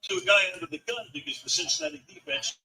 to a guy under the gun because the Cincinnati defense.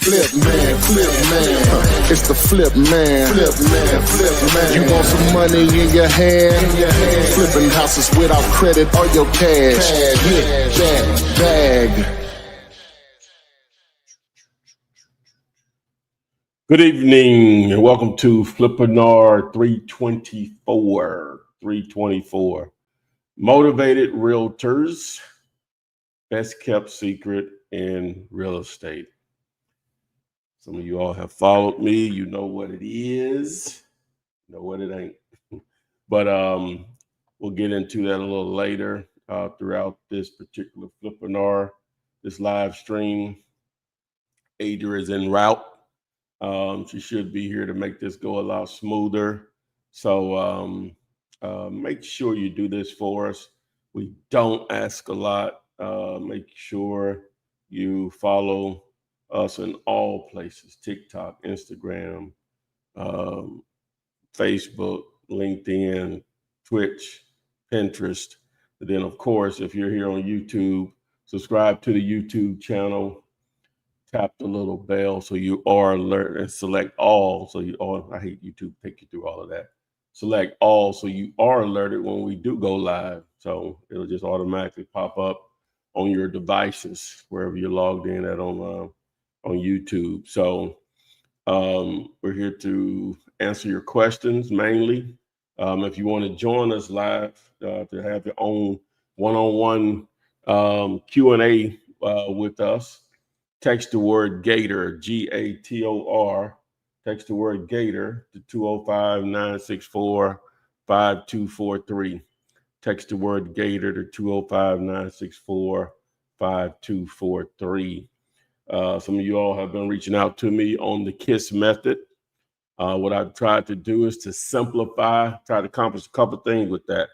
Flip man, it's the flip man. You want some money in your hand? Flipping houses without credit or your cash. Get that bag. Good evening and welcome to Flippinar 324. Motivated Realtors, best kept secret in real estate. Some of you all have followed me. You know what it is. You know what it ain't. But we'll get into that a little later throughout this particular Flippinar, this live stream. Adria is en route. She should be here to make this go a lot smoother. So make sure you do this for us. We don't ask a lot. Make sure you follow us in all places: TikTok, Instagram, Facebook, LinkedIn, Twitch, Pinterest. And then, of course, if you're here on YouTube, subscribe to the YouTube channel. Tap the little bell so you are alert, and select all. So you are, I hate YouTube, take you through all of that. Select all so you are alerted when we do go live. So it'll just automatically pop up on your devices, wherever you're logged in at on YouTube. So we're here to answer your questions mainly. If you want to join us live to have your own one-on-one Q&A with us, text the word Gator, Gator. Text the word Gator to 205-964-5243. Text the word Gator to 205-964-5243. Some of you all have been reaching out to me on the KISS method. What I've tried to do is to simplify, try to accomplish a couple of things with that.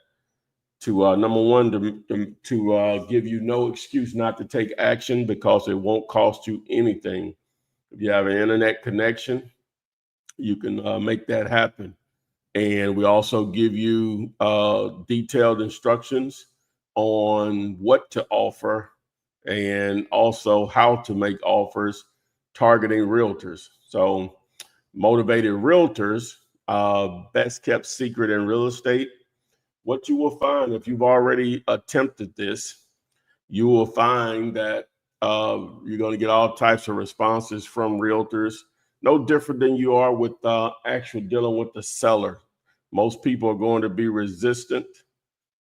To number one, to give you no excuse not to take action, because it won't cost you anything. If you have an internet connection, you can make that happen. And we also give you detailed instructions on what to offer and also how to make offers targeting realtors. So motivated realtors, best kept secret in real estate. What you will find, if you've already attempted this, you will find that you're going to get all types of responses from realtors, no different than you are with actually dealing with the seller. Most people are going to be resistant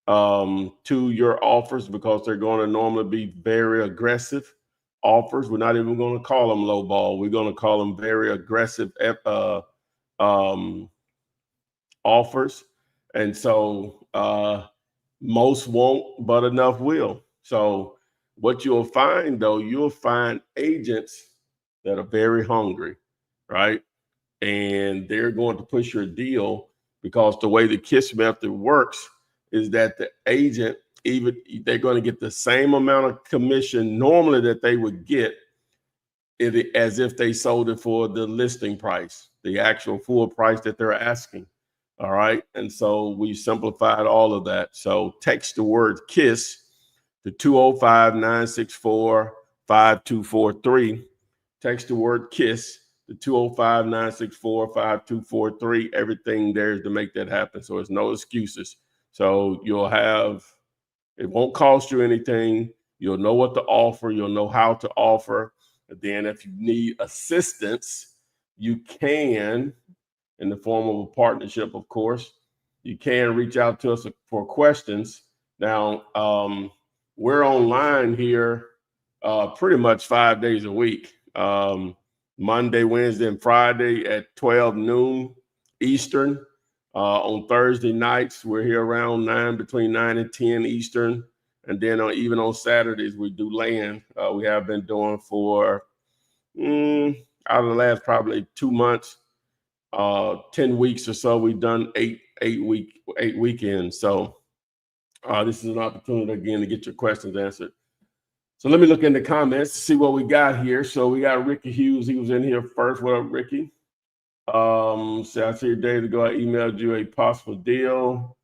to your offers because they're going to normally be very aggressive offers. We're not even going to call them low ball. We're going to call them very aggressive offers. And so most won't, but enough will. So what you'll find, though, you'll find agents that are very hungry, right? And they're going to push your deal, because the way the KISS method works is that the agent, even they're going to get the same amount of commission normally that they would get as if they sold it for the listing price, the actual full price that they're asking. All right. And so we simplified all of that. So text the word KISS to 205-964-5243. Text the word KISS to 205-964-5243. Everything there is to make that happen. So it's no excuses. So you'll have, it won't cost you anything. You'll know what to offer. You'll know how to offer. And then if you need assistance, you can, in the form of a partnership, of course, you can reach out to us for questions. Now, we're online here pretty much 5 days a week, Monday, Wednesday, and Friday at 12 noon Eastern. On Thursday nights, we're here around between 9 and 10 Eastern. And then even on Saturdays, we do land. We have been doing for, out of the last probably 2 months, 10 weeks or so, we've done eight weekends. So this is an opportunity again to get your questions answered. So let me look in the comments to see what we got here. So we got Ricky Hughes. He was in here first. What up, Ricky? So I see days ago I emailed you a possible deal.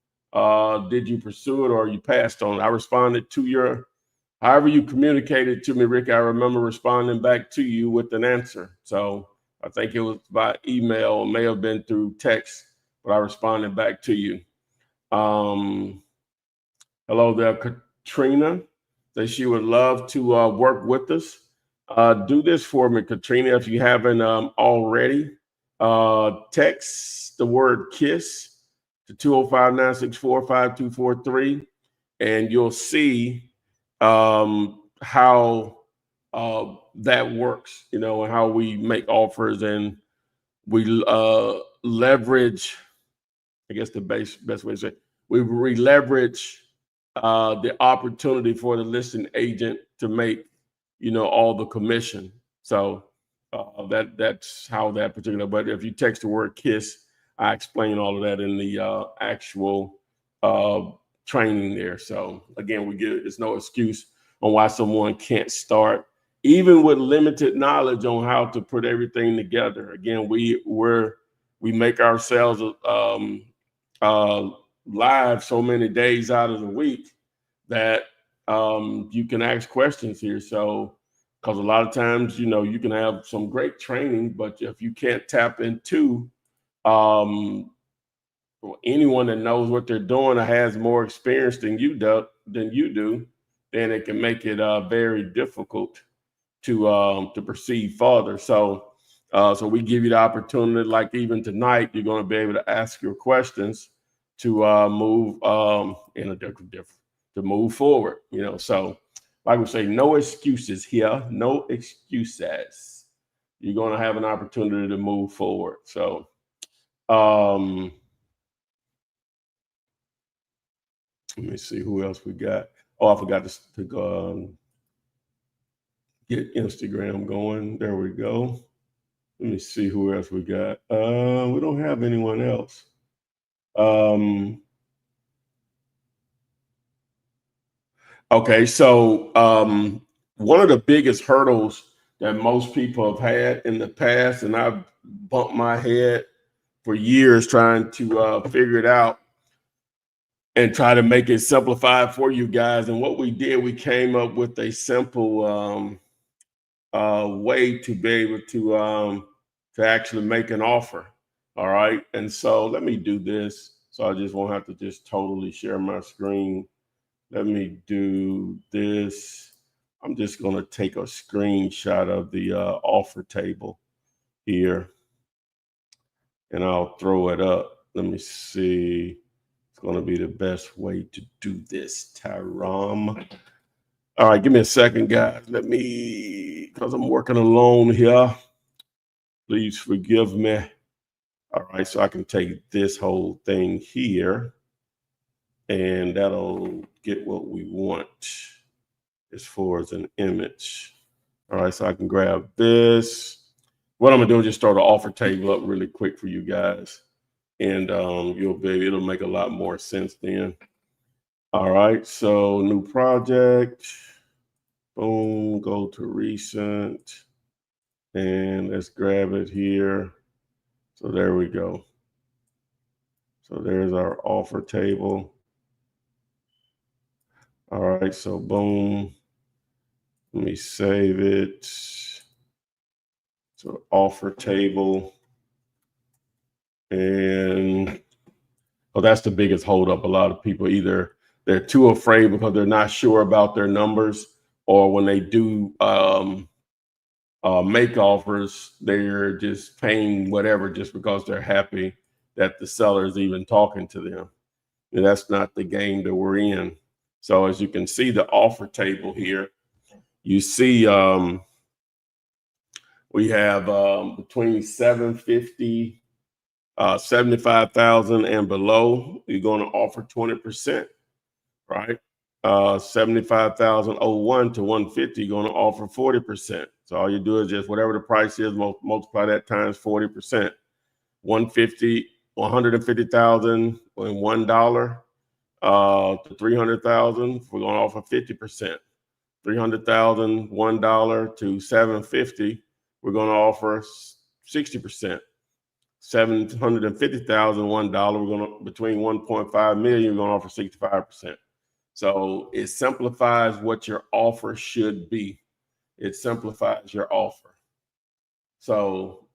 Did you pursue it or you passed on it? I responded to however you communicated to me, Ricky. I remember responding back to you with an answer. So I think it was by email, it may have been through text, but I responded back to you. Hello there, Katrina. That she would love to work with us. Do this for me, Katrina, if you haven't already. Text the word KISS to 205-964-5243, and you'll see how that works, and how we make offers, and we leverage, I guess the best way to say it, we leverage the opportunity for the listing agent to make, all the commission. So that's how that particular. But if you text the word KISS, I explain all of that in the actual training there. So again, there's no excuse on why someone can't start, even with limited knowledge on how to put everything together. Again, we make ourselves live so many days out of the week that you can ask questions here. So, because a lot of times, you can have some great training, but if you can't tap into anyone that knows what they're doing or has more experience than you do, then it can make it very difficult to proceed further. So we give you the opportunity, like even tonight, you're going to be able to ask your questions to move in a different to move forward. So like we say, no excuses here, no excuses. You're going to have an opportunity to move forward. So let me see who else we got. Oh, I forgot to go get Instagram going. There we go. Let me see who else we got. We don't have anyone else. Okay, so one of the biggest hurdles that most people have had in the past, and I've bumped my head for years trying to figure it out and try to make it simplified for you guys. And what we did, we came up with a simple way to be able to actually make an offer. All right. And so let me do this. So I just won't have to just totally share my screen. Let me do this. I'm just going to take a screenshot of the offer table here, and I'll throw it up. Let me see. It's going to be the best way to do this, Tyram. All right, give me a second, guys. Because I'm working alone here. Please forgive me. All right, so I can take this whole thing here, and that'll get what we want as far as an image. All right, so I can grab this. What I'm gonna do is just throw the offer table up really quick for you guys, and it'll make a lot more sense then. All right, so new project. Boom, go to recent, and let's grab it here. So there we go. So there's our offer table. All right, so boom. Let me save it. So offer table. And that's the biggest holdup. A lot of people either they're too afraid because they're not sure about their numbers, or when they do make offers, they're just paying whatever just because they're happy that the seller is even talking to them. And that's not the game that we're in. So as you can see, the offer table here, you see we have between 750, 75,000 and below, you're going to offer 20%, right? 75,001 to 150, you're going to offer 40%. So all you do is just whatever the price is, multiply that times 40%. 150,000 and $1 to 300,000, we're going to offer 50%. 300,000, $1 to 750, we're going to offer 60%. 750,000, $1, we're going to between 1.5 million, we're going to offer 65%. So it simplifies what your offer should be. It simplifies your offer. So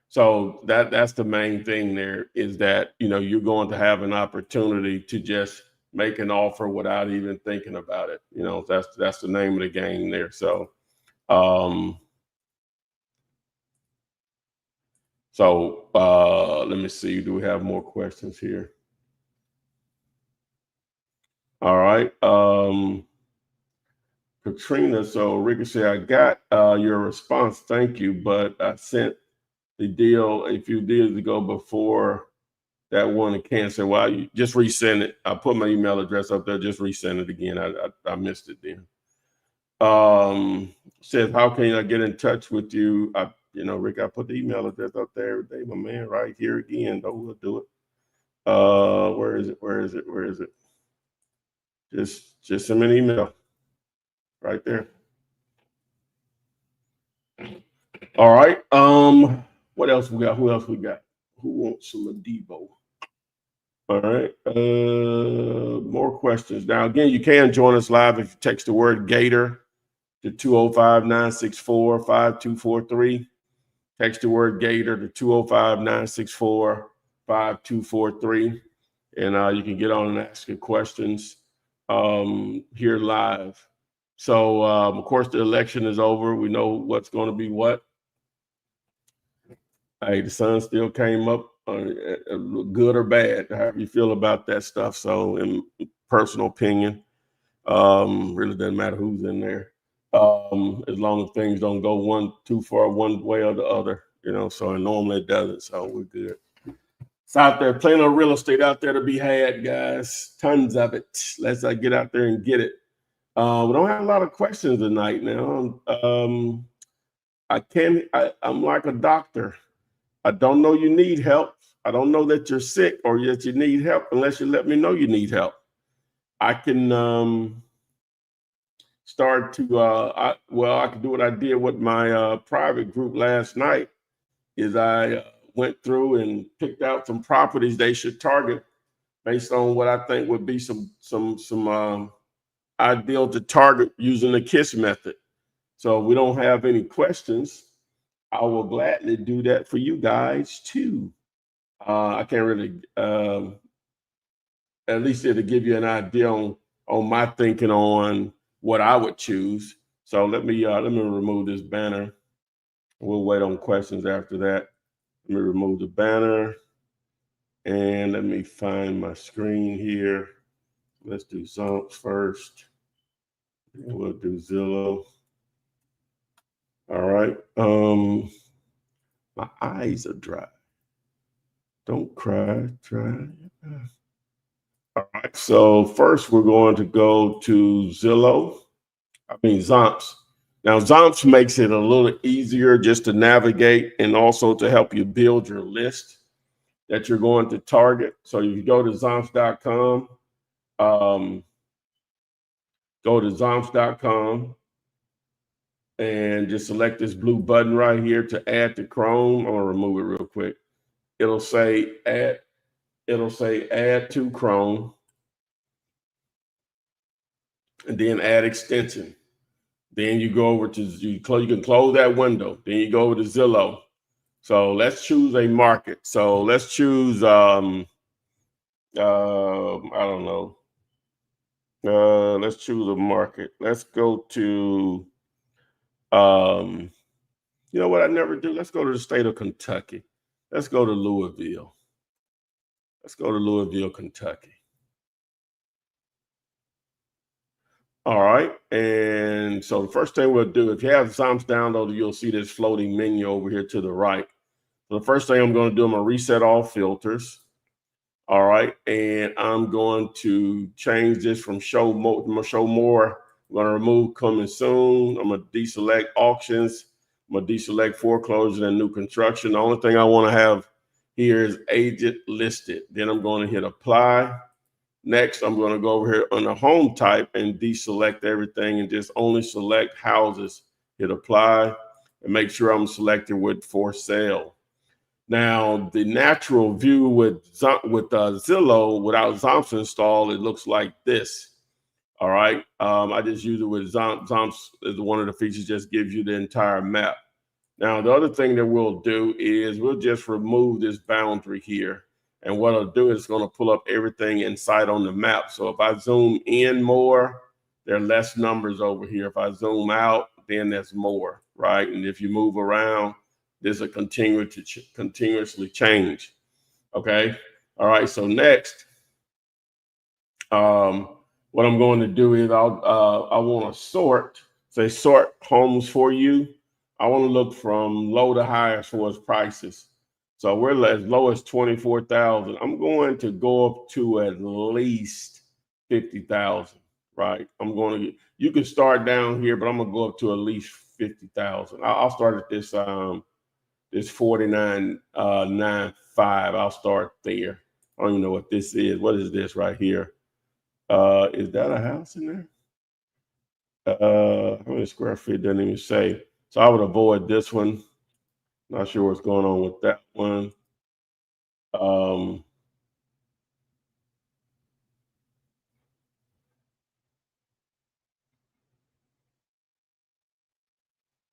so that's the main thing there, is that you're going to have an opportunity to just make an offer without even thinking about it. That's the name of the game there. So let me see. Do we have more questions here? All right. Katrina, so Ricochet, I got your response. Thank you. But I sent the deal a few days ago before that one in Cancer. Well, you just resend it. I put my email address up there. Just resend it again. I missed it then. Says, how can I get in touch with you? Rick, I put the email address up there every day, my man, right here again. Though we'll do it. Where is it? Just send me an email right there. All right. What else we got? Who else we got? Who wants some Adebo? All right. More questions. Now, again, you can join us live if you text the word Gator to 205-964-5243. Text the word Gator to 205-964-5243. And you can get on and ask your questions here live. So, of course, the election is over. We know what's going to be what. Hey, the sun still came up, good or bad, however you feel about that stuff. So, in personal opinion, really doesn't matter who's in there, as long as things don't go too far one way or the other, So, and normally it doesn't. So, we're good. It's out there, plenty of real estate out there to be had, guys. Tons of it. Let's get out there and get it. We don't have a lot of questions tonight. Now, I'm like a doctor. I don't know you need help. I don't know that you're sick or that you need help unless you let me know you need help. I can start to, I can do what I did with my private group last night is I went through and picked out some properties they should target based on what I think would be some ideal to target using the KISS method. So if we don't have any questions, I will gladly do that for you guys too. I can't really, at least it'll give you an idea on my thinking on what I would choose. So let me remove this banner. We'll wait on questions after that. Let me remove the banner and let me find my screen here. Let's do Zomps first. And we'll do Zillow. All right. My eyes are dry. Don't cry, try. All right. So first we're going to go to Zomps. Now Zomps makes it a little easier just to navigate and also to help you build your list that you're going to target. So if you go to Zomps.com, and just select this blue button right here to add to Chrome. I'm gonna remove it real quick. It'll say add to Chrome, and then add extension. Then you go over to you can close that window. Then you go over to Zillow. So let's choose a market. So let's choose I don't know. Let's choose a market. Let's go to you know what I never do? Let's go to the state of Kentucky. Let's go to Louisville. Kentucky. All right. And so the first thing we'll do, if you have Zomps downloaded, you'll see this floating menu over here to the right. So the first thing I'm going to do, I'm going to reset all filters. All right. And I'm going to change this from show more. I'm going to remove coming soon. I'm going to deselect auctions. I'm going to deselect foreclosure and new construction. The only thing I want to have here is agent listed. Then I'm going to hit apply. Next, I'm going to go over here on the home type and deselect everything and just only select houses. Hit apply and make sure I'm selected with for sale. Now, the natural view with Zillow without Zomps installed, it looks like this. All right. I just use it with Zomps. Zomps is one of the features, just gives you the entire map. Now, the other thing that we'll do is we'll just remove this boundary here. And what I'll do is it's going to pull up everything in sight on the map. So if I zoom in more, there are less numbers over here. If I zoom out, then there's more, right? And if you move around, this will continuously change. Okay. All right. So next, what I'm going to do is I want to sort homes for you. I want to look from low to high as far as prices. So we're as low as 24,000. I'm going to go up to at least 50,000, right? I'm going to, you can start down here, but I'm going to go up to at least 50,000. I'll start at this, this 49.95. I'll start there. I don't even know what this is. What is this right here? Is that a house in there? How many square feet? Doesn't even say. So I would avoid this one. Not sure what's going on with that one. All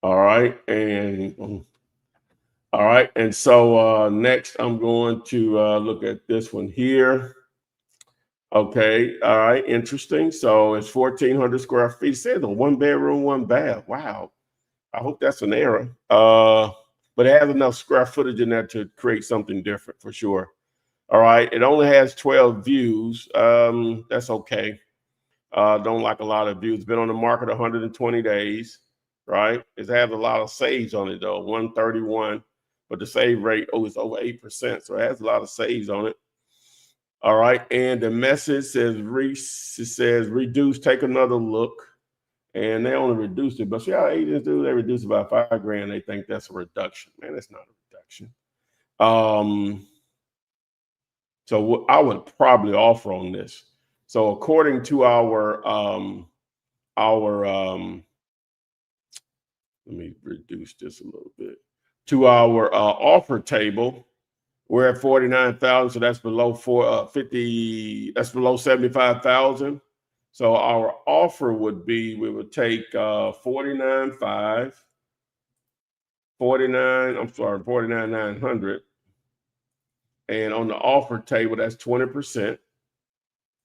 right, and all right, and so next I'm going to look at this one here. Okay, all right, interesting. So it's 1,400 square feet. It says a 1 bedroom, 1 bath. Wow. I hope that's an error. But it has enough square footage in there to create something different for sure. All right, it only has 12 views. That's okay. Don't like a lot of views. Been on the market 120 days, right? It has a lot of saves on it though, 131, but the save rate is over 8%. So it has a lot of saves on it. All right, and the message says reduce, take another look. And they only reduced it, but see how agents do? They reduce it by $5,000. They think that's a reduction. Man, that's not a reduction. So I would probably offer on this. So according to our let me reduce this a little bit. To our offer table, we're at 49,000, so that's below 50. That's below 75,000. So our offer would be, we would take 49.5, 49,900. And on the offer table, that's 20%.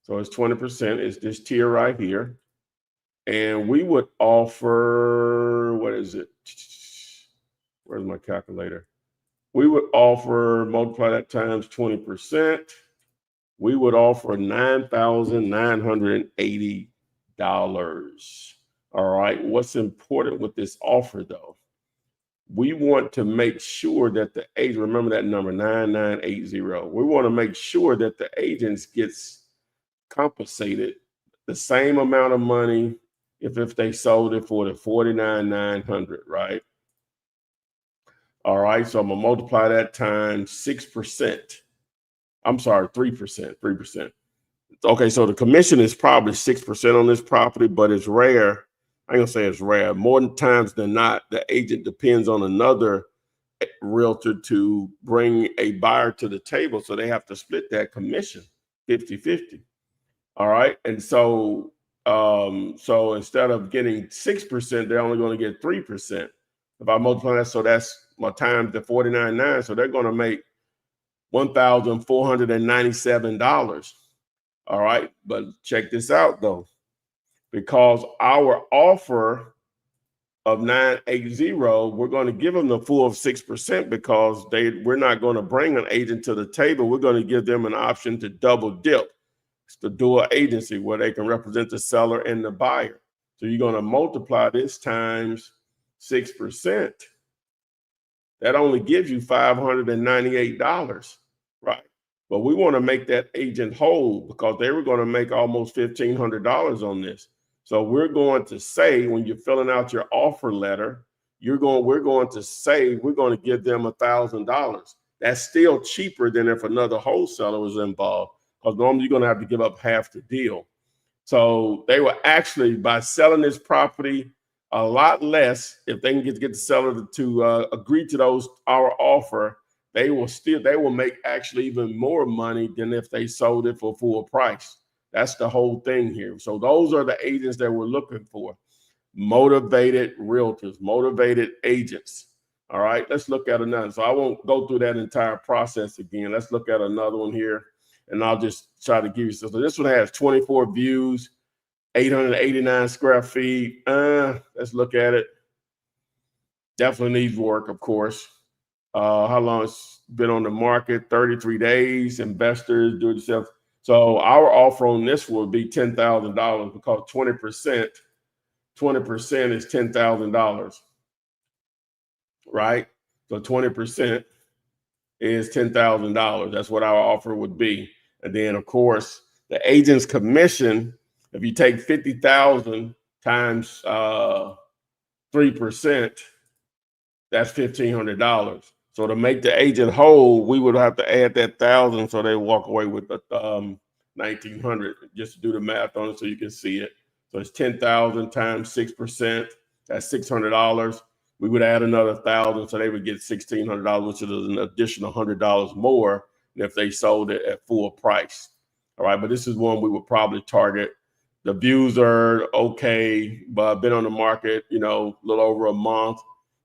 So it's 20%. It's this tier right here. And we would offer, what is it? Where's my calculator? We would offer, multiply that times 20%. We would offer $9,980. All right. What's important with this offer, though? We want to make sure that the agent, remember that number, 9980. We want to make sure that the agents gets compensated the same amount of money if they sold it for the 49,900, right? All right. So I'm gonna multiply that times 6%. I'm sorry, 3%, 3%. Okay, so the commission is probably 6% on this property, but it's rare. I ain't gonna say it's rare. More times than not, the agent depends on another realtor to bring a buyer to the table. So they have to split that commission 50-50. All right. And so so instead of getting 6%, they're only going to get 3%. If I multiply that, so that's my times the 49.9. So they're going to make $1,497. All right, but check this out though, because our offer of 980, we're going to give them the full of 6% because we're not going to bring an agent to the table. We're going to give them an option to double dip. It's the dual agency where they can represent the seller and the buyer. So you're going to multiply this times 6%. That only gives you $598, right? But we want to make that agent whole because they were going to make almost $1,500 on this. So we're going to say, when you're filling out your offer letter, we're going to say we're going to give them $1,000. That's still cheaper than if another wholesaler was involved, because normally you're going to have to give up half the deal. So they were actually, by selling this property a lot less, if they can get the seller to agree to our offer, they will make actually even more money than if they sold it for full price. That's the whole thing here. So those are the agents that we're looking for. Motivated realtors, motivated agents. All right, let's look at another. So I won't go through that entire process again. Let's look at another one here, and I'll just try to give you. So this one has 24 views, 889 square feet. Let's look at it. Definitely needs work, of course. How long it's been on the market? 33 days. Investors, do it yourself. So our offer on this will be $10,000 because 20% is $10,000. right? So 20% is $10,000. That's what our offer would be. And then, of course, the agent's commission, if you take 50,000 times 3%, that's $1,500. So to make the agent whole, we would have to add that 1,000 so they walk away with the 1,900. Just to do the math on it so you can see it. So it's 10,000 times 6%. That's $600. We would add another 1,000, so they would get $1,600, which is an additional $100 more than if they sold it at full price. All right, but this is one we would probably target. The views are okay, but been on the market, a little over a month,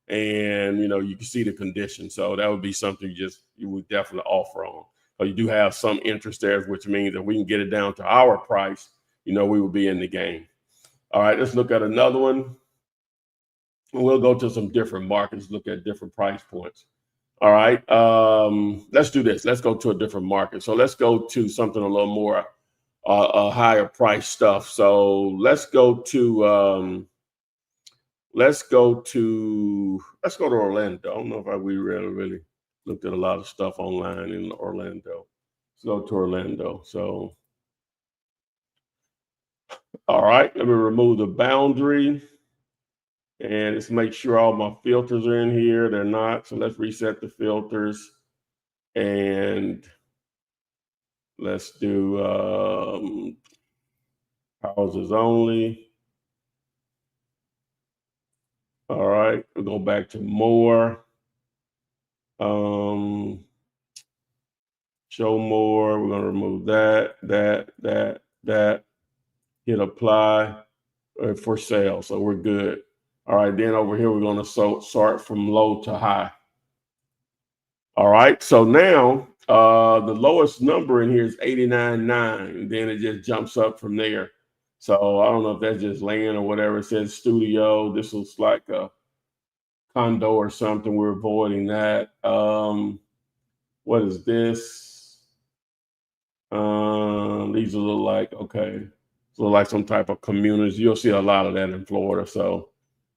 and you can see the condition. So that would be something you would definitely offer on. So you do have some interest there, which means that we can get it down to our price, we would be in the game. All right, let's look at another one. We'll go to some different markets, look at different price points. All right, let's do this. Let's go to a different market. So let's go to something a little more higher price stuff. So let's go to Orlando. I don't know if we really looked at a lot of stuff online in Orlando. Let's go to Orlando. So, all right, let me remove the boundary. And let's make sure all my filters are in here. They're not. So let's reset the filters. And let's do houses only. All right. We'll go back to more. Show more. We're going to remove that. Hit apply for sale. So we're good. All right, then over here, we're going to sort from low to high. All right, so now the lowest number in here is 89.9. Then it just jumps up from there. So I don't know if that's just land or whatever. It says studio. This looks like a condo or something. We're avoiding that. What is this? These look like, okay. Look like some type of communities. You'll see a lot of that in Florida. So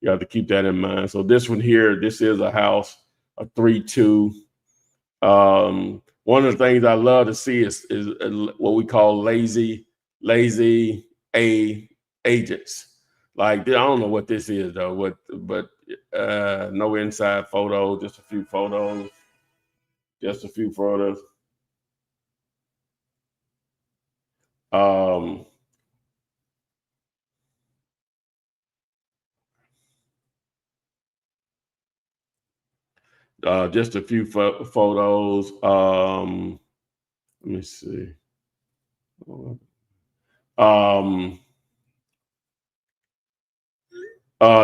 you have to keep that in mind. So this one here, this is a house, a 3-2. One of the things I love to see is what we call lazy agents. Like, I don't know what this is though. But no inside photos, just a few photos. Just a few photos. Let me see.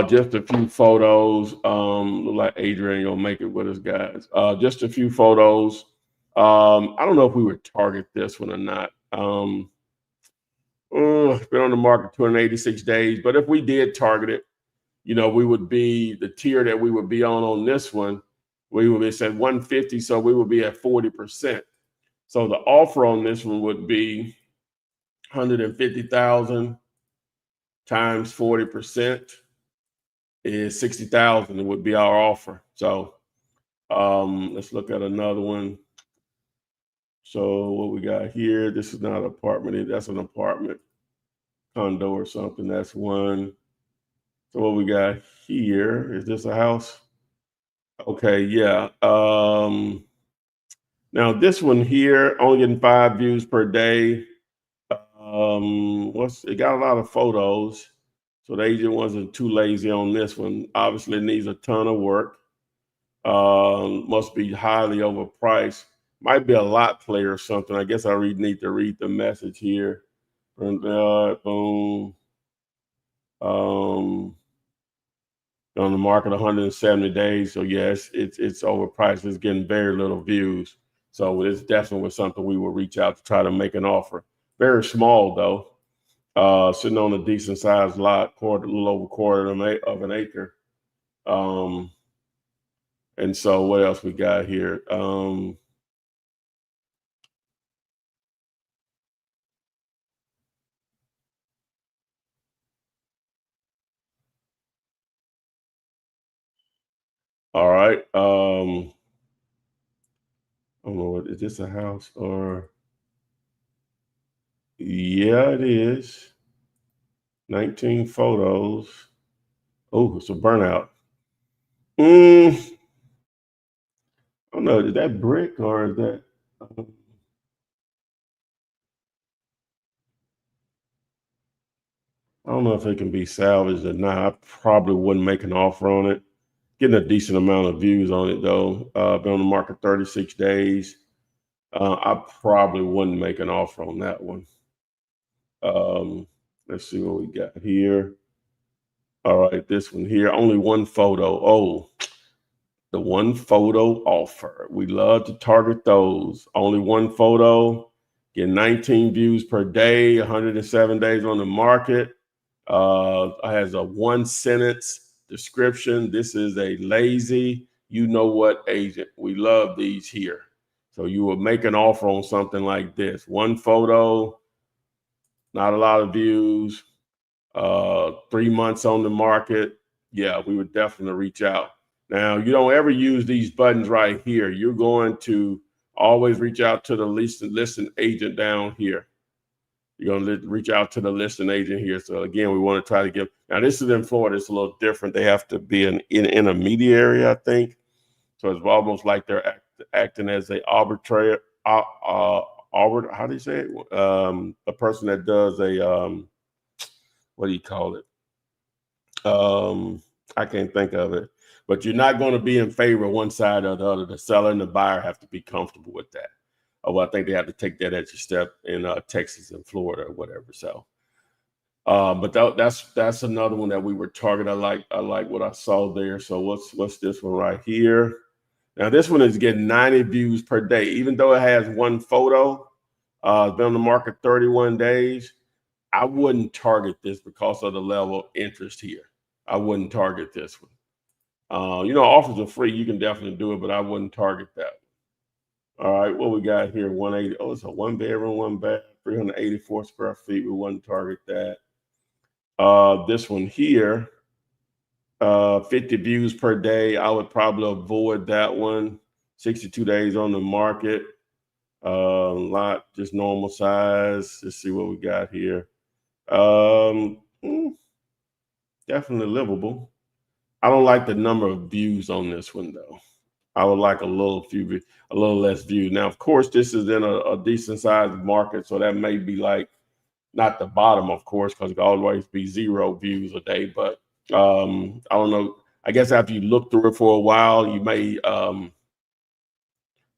Just a few photos. Look like Adrian, you'll make it with us, guys. Just a few photos. I don't know if we would target this one or not. It's been on the market 286 days, but if we did target it, we would be the tier that we would be on this one. We would be at 150, so we would be at 40%. So the offer on this one would be 150,000 times 40% is 60,000. It would be our offer. So let's look at another one. So what we got here, this is not an apartment. That's an apartment, condo or something. That's one. So what we got here, is this a house? Okay, yeah. Now this one here, only getting 5 views per day. It got a lot of photos. So the agent wasn't too lazy on this one. Obviously, it needs a ton of work. Must be highly overpriced. Might be a lot player or something. I guess I need to read the message here. Boom. On the market 170 days. So yes, it's overpriced. It's getting very little views. So it's definitely something we will reach out to try to make an offer. Very small though. Sitting on a decent sized lot, a little over quarter of an acre. And so what else we got here? All right. I don't know, is this a house or? Yeah, it is. 19 photos. Oh, it's a burnout. I don't know. Is that brick or is that? um, I don't know if it can be salvaged or not. I probably wouldn't make an offer on it. Getting a decent amount of views on it though. Been on the market 36 days. I probably wouldn't make an offer on that one. Um, let's see what we got here. All right, this one here, only one photo. Oh, the one photo offer. We love to target those. Only one photo, get 19 views per day, 107 days on the market. Has a one sentence description. This is a lazy, you know what agent. We love these here. So you will make an offer on something like this. One photo, not a lot of views, 3 months on the market. Yeah, we would definitely reach out. Now, you don't ever use these buttons right here. You're going to always reach out to the listing agent down here. You're going to reach out to the listing agent here. So again, we want to try to give. Now, this is in Florida. It's a little different. They have to be an intermediary, I think. So it's almost like they're acting as a arbitrator. How do you say it? A person that does a what do you call it? I can't think of it. But you're not going to be in favor of one side or the other. The seller and the buyer have to be comfortable with that. Well, I think they have to take that extra step in Texas and Florida or whatever. So, but that's another one that we were targeting. I like what I saw there. So what's this one right here? Now this one is getting 90 views per day, even though it has one photo. It's been on the market 31 days. I wouldn't target this because of the level of interest here. I wouldn't target this one. Offers are free. You can definitely do it, but I wouldn't target that. All right, what we got here? 180. Oh, it's a one bedroom, one bath, 384 square feet. We wouldn't target that. This one here, 50 views per day. I would probably avoid that one. 62 days on the market. Lot just normal size. Let's see what we got here. Definitely livable. I don't like the number of views on this one though. I would like a little less views. Now, of course, this is in a decent sized market, so that may be like not the bottom, of course, because it can always be 0 views a day. But I don't know. I guess after you look through it for a while, you may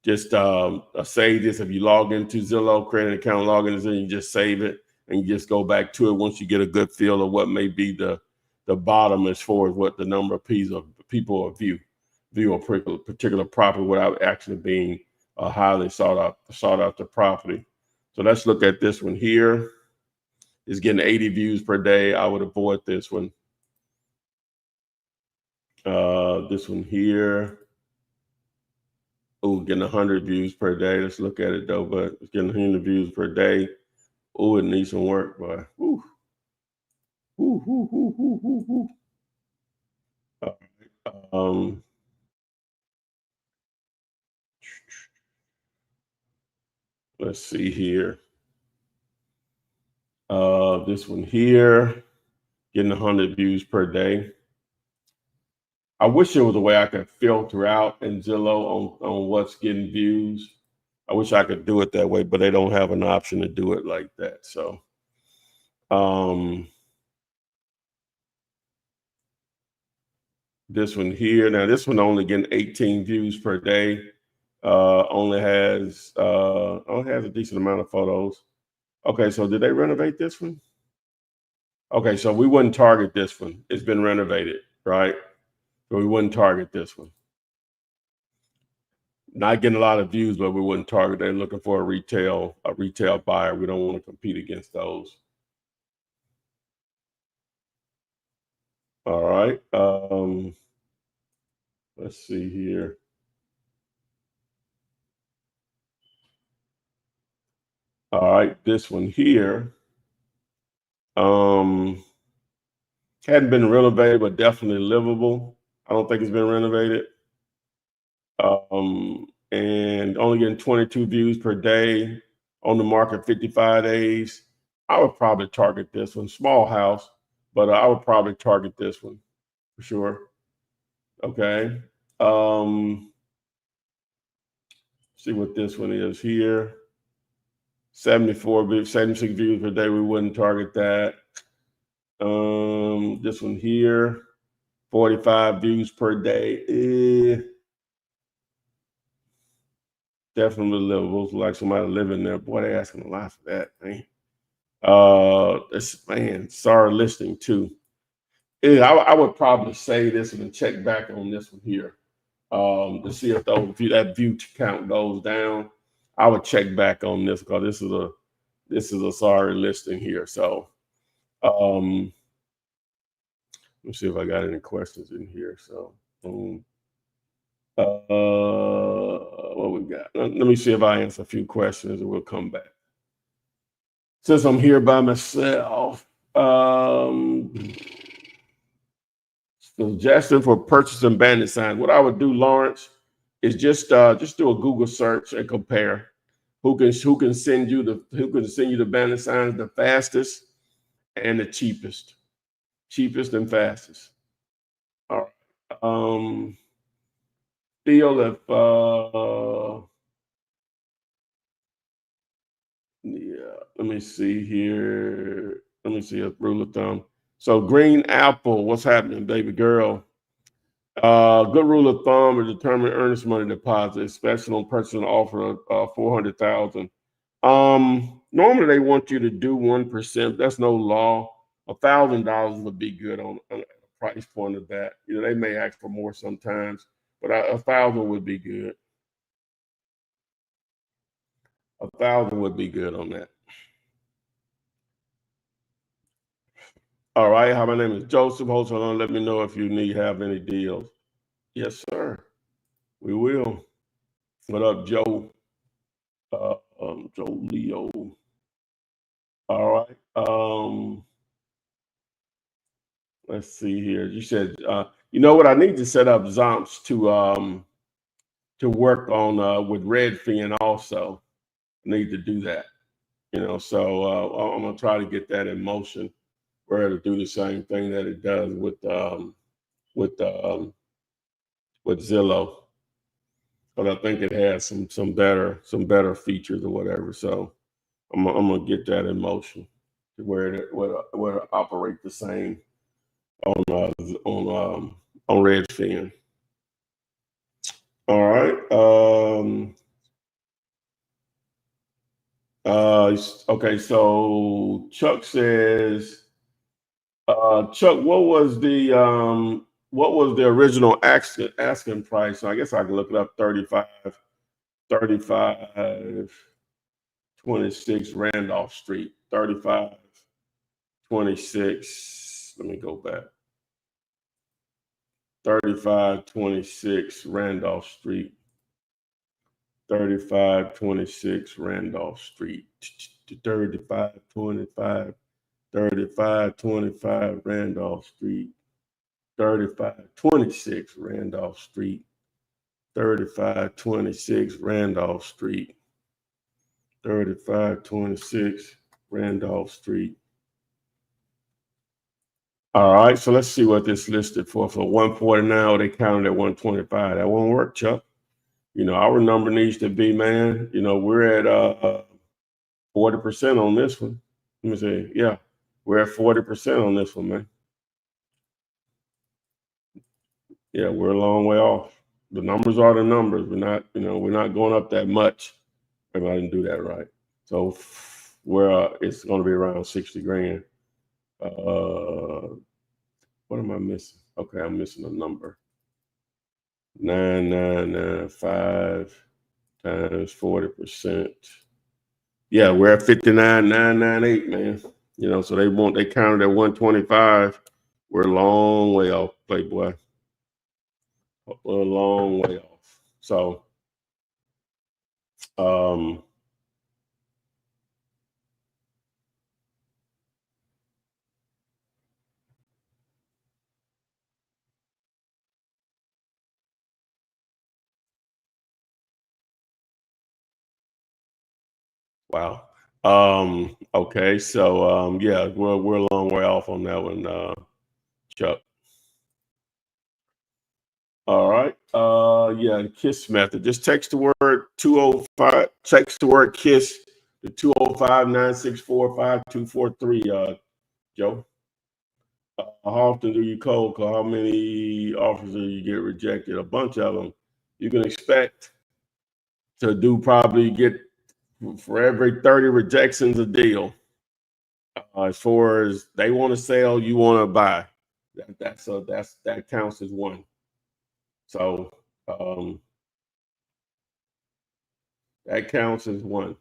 just save this. If you log into Zillow, create an account, log into Zillow, you just save it and you just go back to it once you get a good feel of what may be the bottom as far as what the number of people view a particular property without actually being a highly sought after property. So let's look at this one here. It's getting 80 views per day. I would avoid this one. This one here. Oh, getting 100 views per day. Let's look at it though, but it's getting 100 views per day. Oh, it needs some work, boy. Woo. Woo, woo, woo, woo, woo, woo. All right. Let's see here. This one here, getting 100 views per day. I wish there was a way I could filter out in Zillow on what's getting views. I wish I could do it that way, but they don't have an option to do it like that. So, this one here. Now, this one only getting 18 views per day. Only has a decent amount of photos. Okay, so did they renovate this one? Okay, so we wouldn't target this one. It's been renovated, right? So we wouldn't target this one. Not getting a lot of views, but we wouldn't target. They're looking for a retail buyer. We don't want to compete against those. All right. Let's see here. All right, this one here. Hadn't been renovated, but definitely livable. I don't think it's been renovated. and only getting 22 views per day, on the market 55 days. I would probably target this one. Small house, but I would probably target this one for sure. Okay. See what this one is here. 76 views per day. We wouldn't target that. This one here, 45 views per day. Definitely looks like somebody living there. Boy, they asking a lot for that, man. Sorry listing too. Yeah, I would probably say this one and check back on this one here, to see if that view count goes down. I would check back on this because this is a sorry listing here. So, let's see if I got any questions in here. So, what we got? Let me see if I answer a few questions and we'll come back. Since I'm here by myself, suggestion for purchasing bandit signs. What I would do, Lawrence, is just do a Google search and compare who can send you the bandit signs the fastest and the cheapest and fastest. All right. Feel if yeah, let me see here. Let me see a rule of thumb. So green apple, what's happening, baby girl? Good rule of thumb is determine earnest money deposit, especially on purchasing offer of 400,000. Normally they want you to do 1%. That's no law. $1,000 would be good on a price point of that. You know, they may ask for more sometimes, but 1,000 would be good. 1,000 would be good on that. All right. Hi, my name is Joseph. Hold on. Let me know if you have any deals. Yes, sir. We will. What up, Joe? Joe Leo. All right. Let's see here. You said, you know what? I need to set up Zomps to work on with Redfin also. I need to do that. You know, so I'm gonna try to get that in motion, where it'll do the same thing that it does with Zillow. But I think it has some better features or whatever. So I'm gonna get that in motion to where it operate the same on Redfin. All right. Okay. So Chuck says, Chuck, what was the original asking price? So I guess I can look it up. 3526 Randolph Street. 3526. Let me go back. 3526 Randolph Street. 3526 Randolph Street. 3525 3525 Randolph Street. 3526 Randolph Street. 3526 Randolph Street. 3526 Randolph Street. All right, so let's see what this listed for 149. They counted at 125. That won't work, Chuck. You know, our number needs to be, man. You know, we're at 40% on this one. Let me see. Yeah, we're at 40% on this one, man. Yeah, we're a long way off. The numbers are the numbers. We're not going up that much. If I didn't do that right. So it's going to be around 60 grand. What am I missing? Okay, I'm missing a number. 9995 times 40%. Yeah, we're at 59,998, man. You know, so they counted at 125. We're a long way off, Playboy. We're a long way off. So, Wow. Okay. So, yeah, we're a long way off on that one, Chuck. All right. Yeah, the KISS method. Just text the word 205, text the word KISS to 205-964-5243, Joe. How often do you cold call? How many offers do you get rejected? A bunch of them. You can expect to do probably get for every 30 rejections a deal. As far as they want to sell, you want to buy. That counts as one. So that counts as one.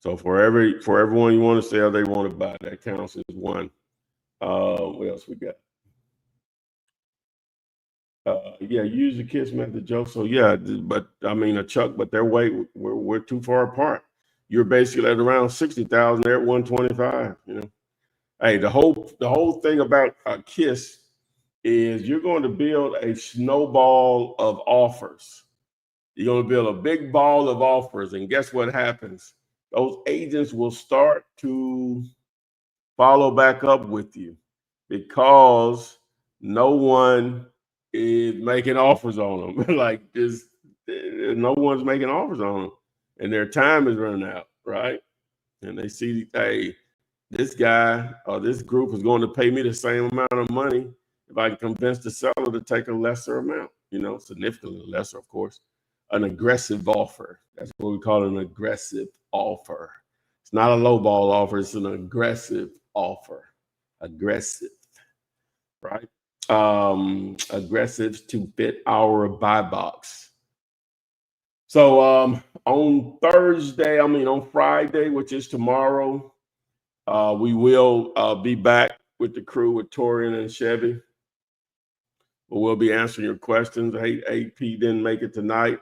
So for everyone you want to sell, they want to buy. That counts as one. What else we got? Yeah, use the KISS method, Joe. So yeah, but I mean, Chuck, but we're too far apart. You're basically at around 60,000. They're at 125. You know, hey, the whole thing about KISS is you're going to build a snowball of offers. You're going to build a big ball of offers, and guess what happens? Those agents will start to follow back up with you because no one is making offers on them. Like this, no one's making offers on them, and their time is running out, right? And they see, hey, this guy or this group is going to pay me the same amount of money if I can convince the seller to take a lesser amount, significantly lesser, of course. An aggressive offer. That's what we call an aggressive offer. It's not a low ball offer. It's an aggressive offer. Aggressive, right? Aggressive to fit our buy box. So on Friday, which is tomorrow, we will be back with the crew with Torian and Chevy. But we'll be answering your questions. AP didn't make it tonight.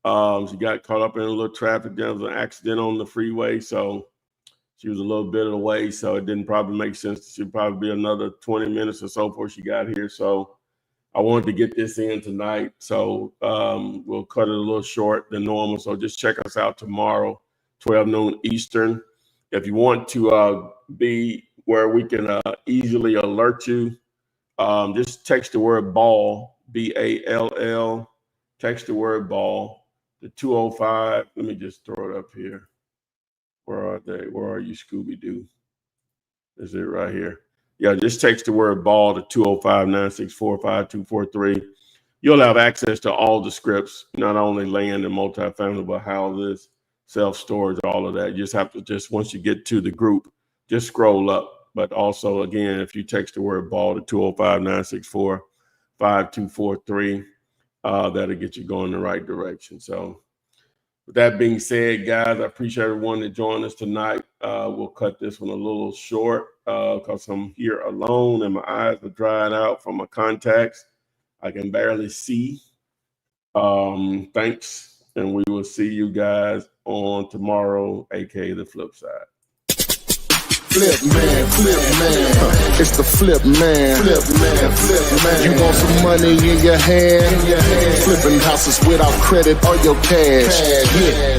She got caught up in a little traffic. There was an accident on the freeway, so she was a little bit of the way. So it didn't probably make sense. She'd probably be another 20 minutes or so before she got here. So I wanted to get this in tonight. So we'll cut it a little short than normal. So just check us out tomorrow, 12 noon Eastern. If you want to be where we can easily alert you, just text the word ball, BALL, text the word ball, the 205. Let me just throw it up here. Where are they? Where are you, Scooby-Doo? Is it right here? Yeah, just text the word ball to 205-964-5243. You'll have access to all the scripts, not only land and multifamily, but houses, self-storage, all of that. You just have to once you get to the group, just scroll up. But also, again, if you text the word ball to 205-964-5243, that'll get you going in the right direction. So with that being said, guys, I appreciate everyone that joined us tonight. We'll cut this one a little short because I'm here alone and my eyes are drying out from my contacts. I can barely see. Thanks, and we will see you guys on tomorrow, aka the flip side. Flip man, it's the flip man. You want some money in your hand? Flipping houses without credit or your cash. Yeah.